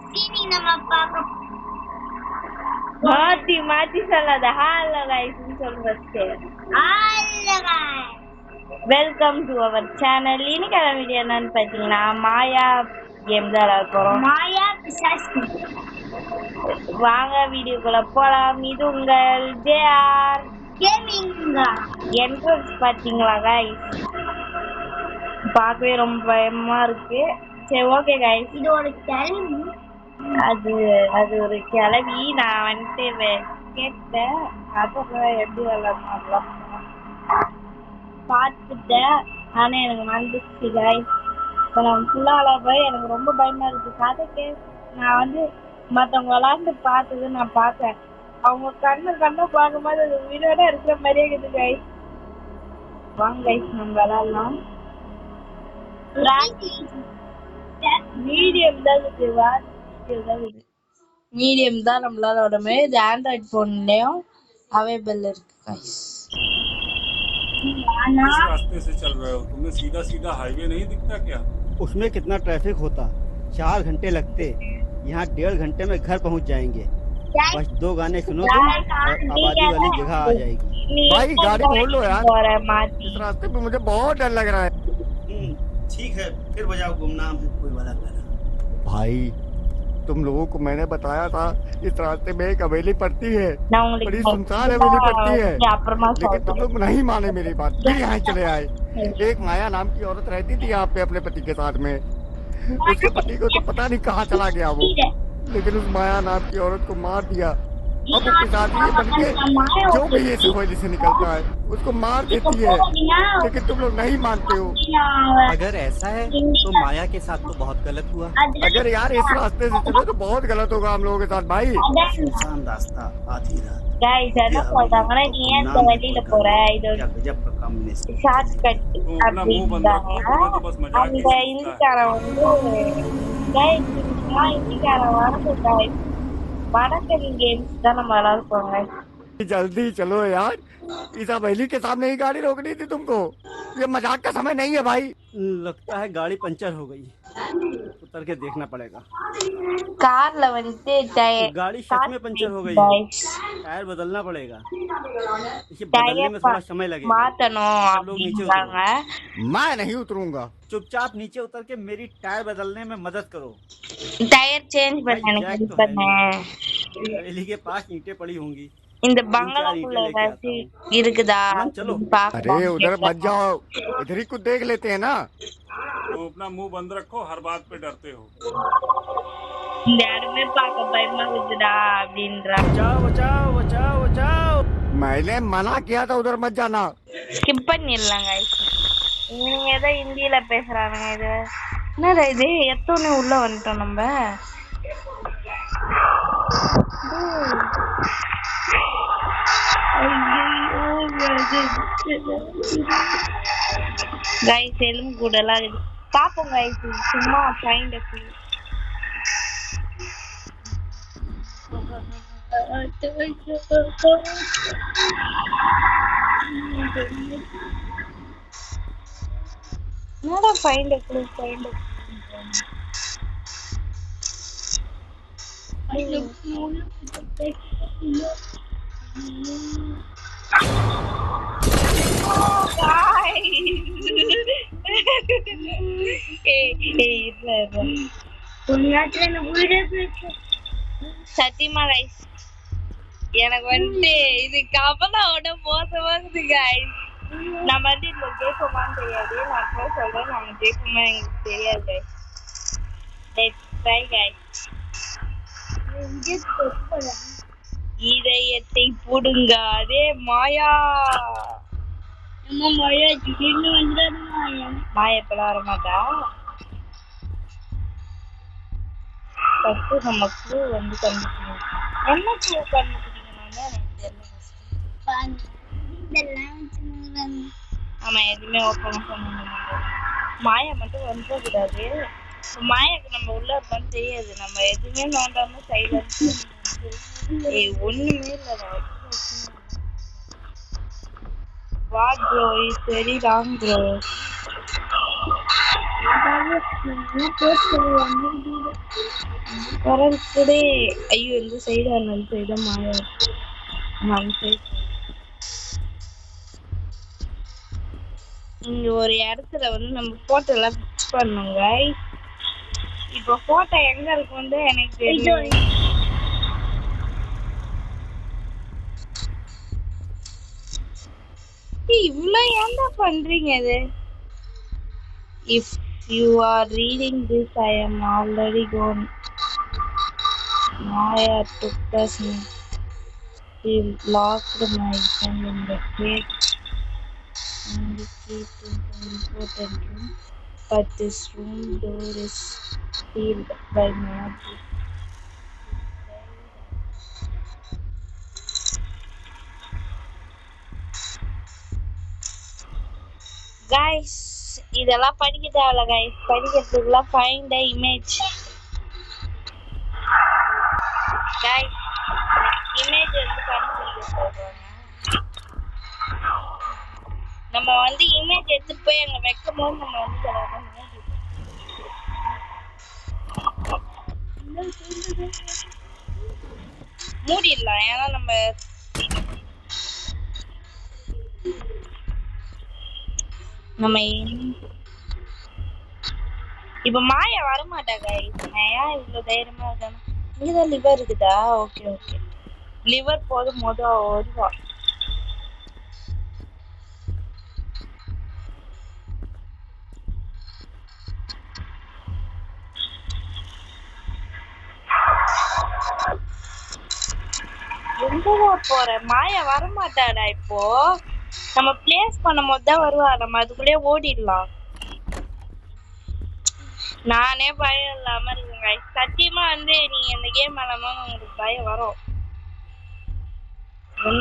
சீனி நம்ம பார்க்க மாத்தி சொல்லாத. ஹலோ गाइस சொல்லு first. Hello guys, welcome to our channel. இன்னைக்கான வீடியோ என்னன்னு பார்த்தீங்கன்னா மாயா கேம் தான் விளையாட போறோம். மாயா பிசாசு. வாங்க வீடியோக்குள்ள போலாம். இது உங்கள் JR கேமிங். என்ட்ரன்ஸ் பார்த்தீங்களா गाइस? பார்க்கவே ரொம்ப பயமா இருக்கு. சரி ஓகே गाइस, இது ஒரு கேள்வி. அது ஒரு கிளவி. நான் வந்துட்டு கேட்டேன், அப்புறம் எப்படி விளாட்லாம் பார்த்துட்டேன். ஆனால் எனக்கு வந்துச்சு गाइस. இப்போ நான் ஃபுல்லாக போய் எனக்கு ரொம்ப பயமாக இருக்குது. கதைக்கு நான் வந்து மற்றவங்க விளாண்டு பார்த்தது நான் பார்த்தேன். அவங்க கண்ணை பார்க்கும்போது அது உயிரோட இருக்கிற மாதிரியே இருக்குது गाइस. வாங்க गाइस நம்ம விளாட்லாம். மீடியம் தான் இருக்குது. மீடியம் தான் நம்மளால விட முடியும். இது ஆண்ட்ராய்ட் फोनலயும் अवेलेबल இருக்கு गाइस. किस रास्ते से चल रहे हो? तुम्हें सीधा सीधा हाईवे नहीं दिखता क्या? उसमें कितना ट्रैफिक होता, 4 घंटे लगते, यहाँ 1.5 घंटे में घर पहुँच जाएंगे। बस 2 गाने सुनो तुम और आबादी वाली जगह आ जाएगी। भाई गाड़ी मोड़ लो यार, माती इस रास्ते पे मुझे बहुत डर लग रहा है। ठीक है फिर बजाओ गुमनाम है कोई वाला गाना। भाई तुम लोगों को मैंने बताया था इस रास्ते में एक हवेली पड़ती है, बड़ी सुनसान हवेली पड़ती है, लेकिन तुम लोग नहीं माने मेरी बात, फिर यहाँ चले आए। एक माया नाम की औरत रहती थी यहाँ पे अपने पति के साथ में। उसके पति को तो पता नहीं कहाँ चला गया वो, लेकिन उस माया नाम की औरत को मार दिया। अब उसके साथ ये बन के जो भी ये हवेली से निकलता है उसको मार देती है, लेकिन तुम लोग नहीं मानते हो। अगर ऐसा है तो माया के साथ तो बहुत गलत हुआ। अगर यार इस रास्ते से चले तो बहुत गलत होगा हम लोगों के साथ भाई। सुनसान रास्ता, आधी रात, गाइस என்ன சொல்றாங்கன்னா நீ ஏன் இந்த வழியில போற, இது क्या गजब का कॉम्बिनेशन। ஷார்ட் கட் अपना मुंह बंद रखो, तुम्हें तो बस मजाक ही அந்த लगता है। இந்திக்காரன் வந்து गाइस இந்திக்காரன் வந்து गाइस வடக்கன் கேம்ஸ் தான் நம்ம விளையாட போறோம் गाइस. जल्दी चलो यार, इस हवेली के सामने ही गाड़ी रोकनी थी तुमको, ये मजाक का समय नहीं है भाई। लगता है गाड़ी पंचर हो गई, उतर के देखना पड़ेगा। கார்ல வந்து गाड़ी सच में पंचर हो गई है, टायर बदलना पड़ेगा। इसे बदलने में थोड़ा समय लगेगा। மாத்தணும் सब लोग नीचे அப்படின்றாங்க. मैं नहीं उतरूंगा। चुपचाप नीचे उतर के मेरी टायर बदलने में मदद करो। டயர் சேஞ்ச் பண்ண எனக்கு ஹெல்ப் பண்ணு. हवेली के पास ईंटें पड़ी होंगी, இந்த பங்களாக்குள்ள ஏதாச்சும் இருக்குதா चलो। अरे उधर मत जाओ, इधर ही कुछ देख लेते हैं ना। तो अपना मुंह बंद रखो, हर बात पे डरते हो। இந்த இடமே பார்க்க பயமா இருக்குதா அப்படின்றா. बचाओ बचाओ बचाओ बचाओ। मैंने मना किया था उधर मत जाना। ஸ்கிப் பண்ணிடலாம் गाइस. நீங்க ஏதோ ஹிந்தியில பேசுறானுங்க. இது என்னடா இது, எத்தனை உள்ள வந்துட்டோம் நம்ம. गाइस எலும்பு கூடலாம் இது பாப்போம் गाइस, சும்மா ஃபைண்ட் அ என்னடா ஃபைண்ட் அ சத்தியமா ரைஸ் எனக்கு வந்து இது கவலையோட மோசமாகுது गाइस. நம்ம வந்து இந்த ஜெயிப்போமான்னு தெரியாது. நான் போய் சொல்றேன், நம்ம ஜெயிப்போமா எனக்கு தெரியாது गाइस. Let's try guys. இதயத்தை புடுங்காதே மாயா. மாயா திடீர்னு வந்துடாது. மாயா எப்பெல்லாம் வரமாட்டா. ஃபர்ஸ்ட் நம்ம க்ளூ வந்து கண்டுபிடிக்கணும். என்ன க்ளூ கண்டுபிடிக்கணும்னு எனக்கு தெரியல. ஆமா எதுவுமே ஓப்பன் பண்ண முடியாது. மாயா மட்டும் வந்துடக்கூடாது. மாயாக்கு நம்ம உள்ள இருப்பான்னு தெரியாது. நம்ம எதுவுமே நோண்டாம சைலன்ஸ் ஒண்ணுமே இல்ல. What bro is very wrong bro. Today ஐயோ இந்த சைடு அந்த சைடு மாயா அந்த சைடு இங்க ஒரு இடத்துல வந்து நம்ம போட்டோ எல்லாம் பிக்ஸ் பண்ணுங்க. இப்போ போட்டோ எங்க இருக்கு வந்து எனக்கு தெரியும். இவ்ளோ ஏன்டா பண்றீங்க இது? If you are reading this, I am already gone. Maya took us in. She locked my phone in the cage and the key to the important room. But this room door is sealed by magic. Guys, இதெல்லாம் படிக்க தேவையில்ல guys. படிக்கிறதுக்குலாம் find the image. Guys, image வந்து கண்டுபிடிக்க சொல்றாங்க. நம்ம வந்து image எடுத்து போய் அங்க வைக்கும்போது நம்ம வந்து இதெல்லாம் மூடிடலாம். ஏன்னா நம்ம இப்ப மாயா வரமாட்டா guys. நான் ஏன் இவ்வளவு தைரியமா இருக்கேன்? இங்கதான் லிவர் இருக்குதா? ஓகே ஓகே, லிவர் போதும் வருவா. எங்கவா போற? மாயா வரமாட்டாடா இப்போ. நம்ம பிளேஸ் பண்ணும் போது தான் வருவா. நம்ம அதுக்குள்ளே ஓடிடலாம். நானே பயம் இல்லாம இருக்குங்க. சத்தியமா வந்து நீங்க இந்த கேம் விளையாடும் உங்களுக்கு பயம் வரும்.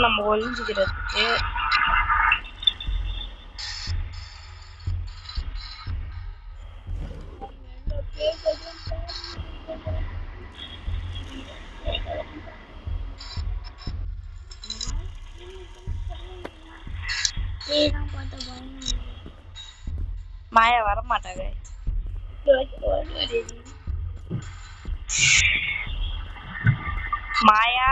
நம்ம ஒளிஞ்சுக்கிறதுக்கு மாயா வரமாட்டாங்க. மாயா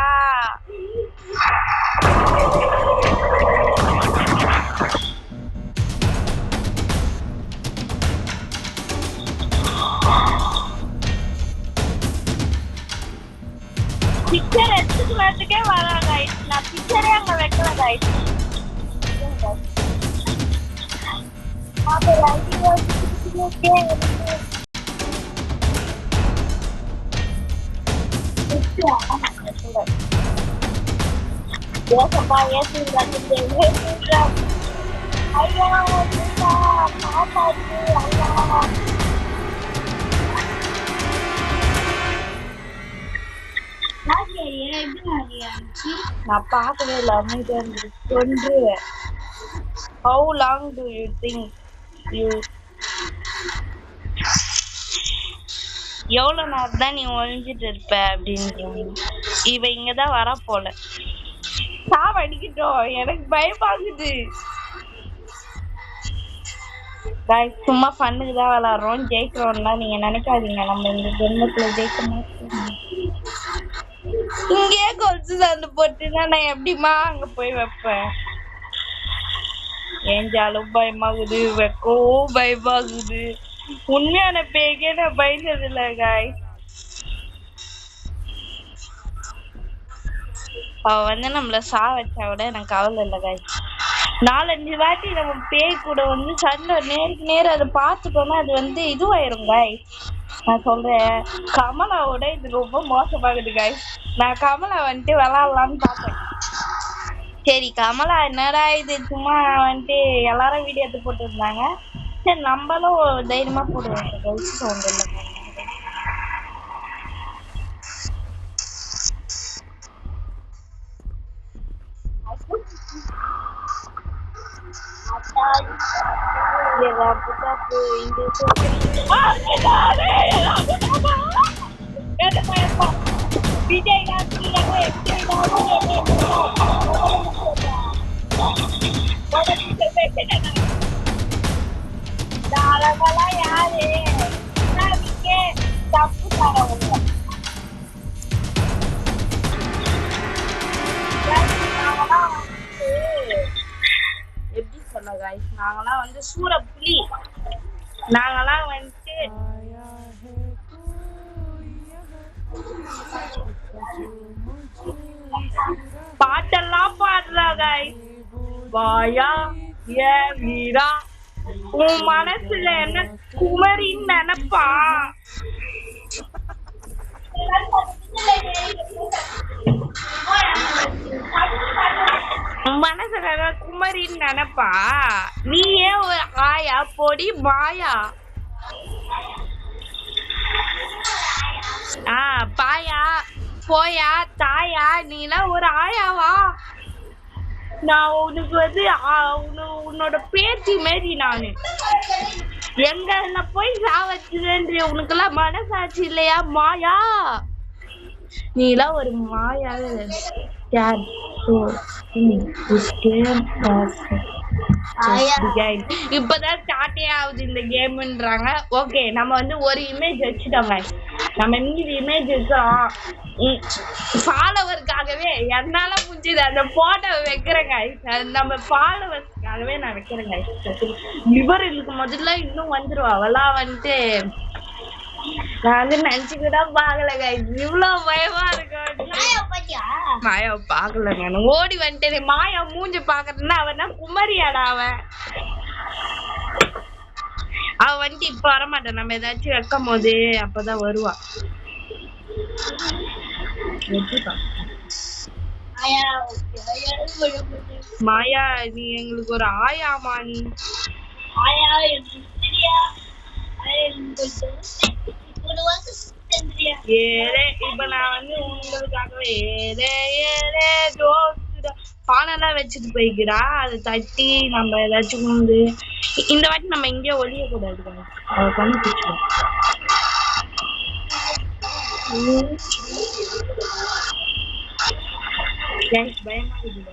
பிக்சர் எடுத்துக்கிறதுக்கே வராங்க. நான் பிக்சரே அங்க வைக்கல guys. நான் பார்க்கவே இல்லை. அமைதியா இருந்துச்சு. How long do you think you எவ்வளவு நேரம் தான் நீ ஒழிஞ்சிட்டு இருப்ப அப்படின்னு. இவ இங்கதான் வர போல. சாவடிக்கிட்டோம். எனக்கு பயமாகுது. சும்மா ஃபன்னுக்கு தான் விளாடுறோம். ஜெயிக்கிறோம்லாம் நீங்க நினைக்காதீங்க. நம்ம இந்த ஜென்மத்துல ஜெயிக்க மாட்டோம். இங்கே கொலுசு சண்டை போட்டுன்னா நான் எப்படிமா அங்க போய் வைப்பேன்? ஏஞ்சாலும் பயமாகுது, வைக்கவும் பயமாகுது. உண்மையான பேய்க்கே நான் பயந்தது இல்லை guys. அவ வந்து நம்மள வச்சா விட எனக்கு கவலை இல்லை guys. 4-5 வாட்டி நம்ம பேய் கூட வந்து சண்டை நேருக்கு நேர் அதை பார்த்துட்டோம்னா அது வந்து இதுவாயிரும் guys. நான் சொல்றேன், கமலாவோட இது ரொம்ப மோசமாகுது guys. நான் கமலா வந்துட்டு விளாடலான்னு பார்த்தேன். சரி கமலா என்னடா இது சும்மா வந்துட்டு எல்லாரும் வீடியோ எடுத்து போட்டு இருந்தாங்க. சரி நம்மளும் தைரியமா போடுவோம். ஒன்று இல்லை. விஜய் பாரு நீங்க தப்பு தரவங்க எப்படி சொல்ல guys நாங்கலாம் வந்து சூர புலி நாங்கலாம் வந்து பாட்டெல்லாம் பாடுறா guys வாயா ஏ வீரா உன் மனசுல என்ன குமரின்னு நினைப்பா மனசுல குமரின்னு நினைப்பா நீ ஏன் ஒரு ஆயா பொடி மாயா பாயா போயா தாயா நீலாம் ஒரு ஆயாவா நான் உனக்கு வந்து உன்னோட பேத்தி மாரி நானு எங்க போய் சாவச்சுன்ற உனக்கெல்லாம் மனசாட்சி இல்லையா மாயா நீலாம் ஒரு மாயா இப்பதான் ஸ்டார்டே ஆகுது இந்த கேம்ன்றாங்க ஓகே நம்ம வந்து ஒரு இமேஜ் வச்சுட்டோங்க நம்ம மீதி இமேஜ் வச்சோம் ஃபாலோவருக்காகவே என்னால முடிஞ்சது அந்த போட்டோ வைக்கிறேங்க நம்ம ஃபாலோவர்ஸ்க்காகவே நான் வைக்கிறேங்க இவர் இதுக்கு முதல்ல இன்னும் வந்துருவா அவெல்லாம் வந்துட்டு நான் வந்து நினைச்சுக்கிட்டா பாக்கலங்க இவ்வளவு பயமா இருக்கு மாயாவை பாக்கலங்க நான் ஓடி வந்துட்டேன் மாயா மூஞ்ச பாக்குறதுன்னா அவனா குமரியாடா அவ வந்துட்டு இப்ப வரமாட்டான் நம்ம ஏதாச்சும் வைக்கும் போது அப்பதான் வருவா மாயா நீ எங்களுக்கு ஒரு ஆயாமா நீ இப்ப நான் வந்து உங்களுக்காகவே பானெல்லாம் வச்சுட்டு போய்க்கிறா அதை தட்டி நம்ம ஏதாச்சும் வந்து இந்த வாட்டி நம்ம எங்கேயோ ஒழிய கூடாது அவ பண்ணி பிடிச்சிடும் பயமா இருக்குது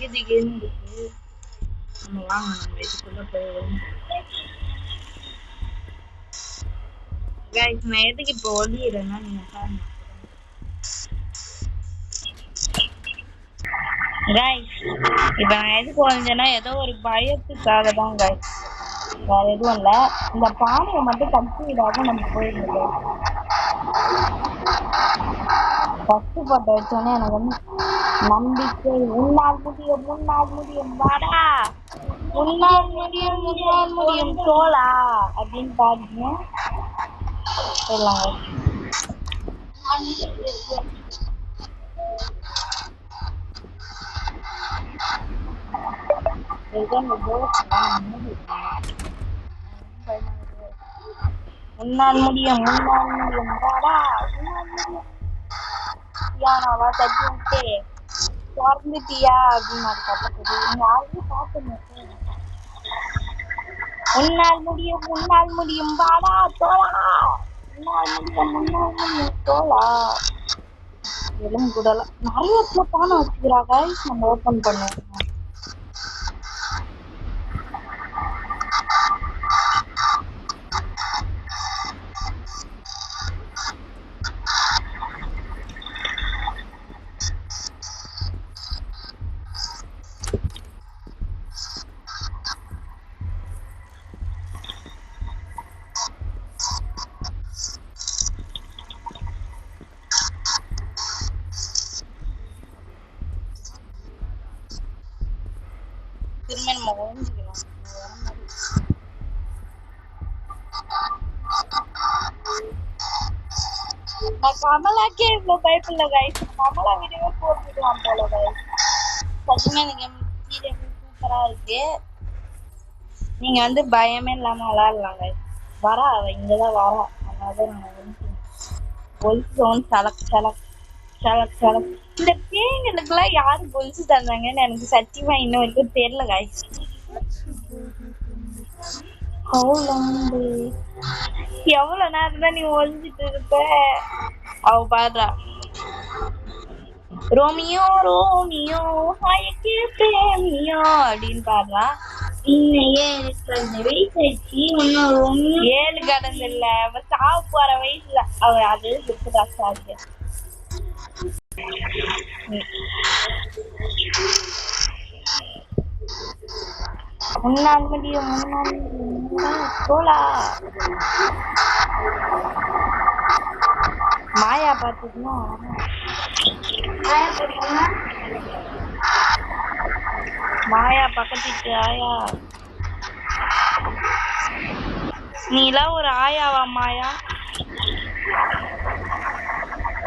திகின்னு இருக்கு நம்ம வாங்க நம்ம இதுக்குள்ள போயிடும் நான் எதுக்கு இப்போ ஒளியிறேன்னா நீங்க பாருங்க guys இப்ப நான் எதுக்கு ஒளிஞ்சேன்னா ஏதோ ஒரு பயத்துக்காக தான் guys வேற எதுவும் இல்ல இந்த பானையை மட்டும் தட்டி விடாம நம்ம போயிருந்தோம் ஃபர்ஸ்ட் போட்டோ வச்சோன்னே எனக்கு வந்து நம்பிக்கை முன்னால் முடியும் வாடா முன்னால் முடியும் தோலா அப்படின்னு பாருங்க முன்னால் முடியும் வாடா யானாவா தட்டி விட்டு திறந்துட்டியா அப்படின்னு கட்டப்பது யாரும் பார்க்கணும் முன்னால் முடியும் வாடா தோலா முன்னால் முடியும் தோலா எலும்பு கூடலாம் நிறைய இடத்துல பானை வச்சுக்கிறாங்க நம்ம ஓப்பன் பண்ணுவோம் திரும்ப நம்ம ஒழிஞ்சுக்கலாம் நான் கமலாக்கே இவ்வளவு பயப்படல கைஸ் கமலா வீடியோ போட்டுக்கலாம் போல கைஸ் சத்தியமா இந்த கேம் சூப்பரா இருக்கு நீங்க வந்து பயமே இல்லாம விளையாடலாம் கைஸ் வரா அவ இங்கதான் வரா அதனால நான் ஒழிச்சோன்னு சலக் இந்த பேய்களுக்குலாம் யாரு கொலுசு தந்தாங்கன்னு எனக்கு சத்தியமா இன்னும் வரைக்கும் தெரியல கைஸ் எவ்வளவு நேரம் தான் நீ ஒழிஞ்சிட்டு இருப்ப அவ பாடுறா ரோமியோ ஹாய்க்கு பிரேமியோ அப்படின்னு பாடுறா 7 கடந்து இல்ல அவ சாவு போற வயசுல அவ அது சுத்துதா சாக்கு முன்னாள் முடியும் போலா மாயா பாத்துக்கனா மாயா பக்கத்துக்கு ஆயா நீலாம் ஒரு ஆயாவா மாயா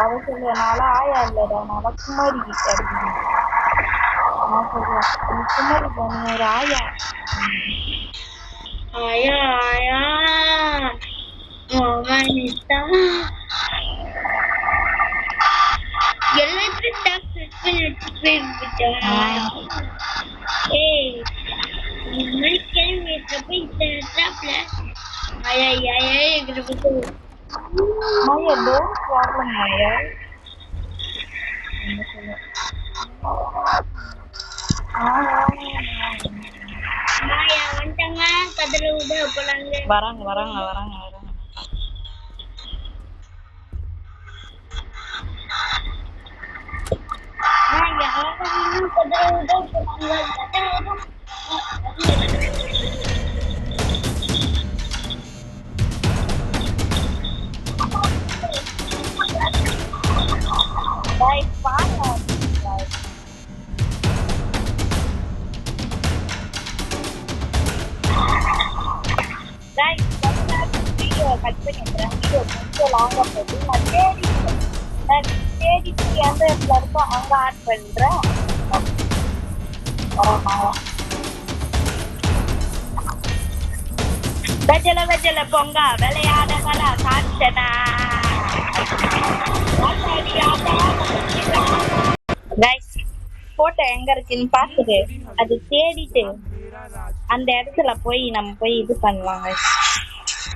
அவ சொல்லுவ நாளா ஆயா இல்லடா நான் குமாரி கிட்ட நான் சொல்லுவேன் நீ குமாரி நீ ஒரு ஆயா ஆயா ஆயா Maya, don't problem, Maya. Maya, வந்துட்டாங்க கதற விட போறாங்க. வராங்க. Maya, கதற விட போறாங்க. Guys, பாருங்க guys. Guys, வீடியோ கட் பண்ணிடுறேன். வீடியோ கொஞ்சம் லாங்கா போகுது. நான் தேடிட்டு எந்த இடத்துல இருக்கோ அங்க ஆட் பண்றேன். கஜல பொங்கா விளையாட வர காஞ்சனா கைஸ் போட்டோ எங்க இருக்குன்னு பார்த்துட்டு அது தேடிட்டு அந்த இடத்துல போய் நம்ம போய் இது பண்ணலாம் guys.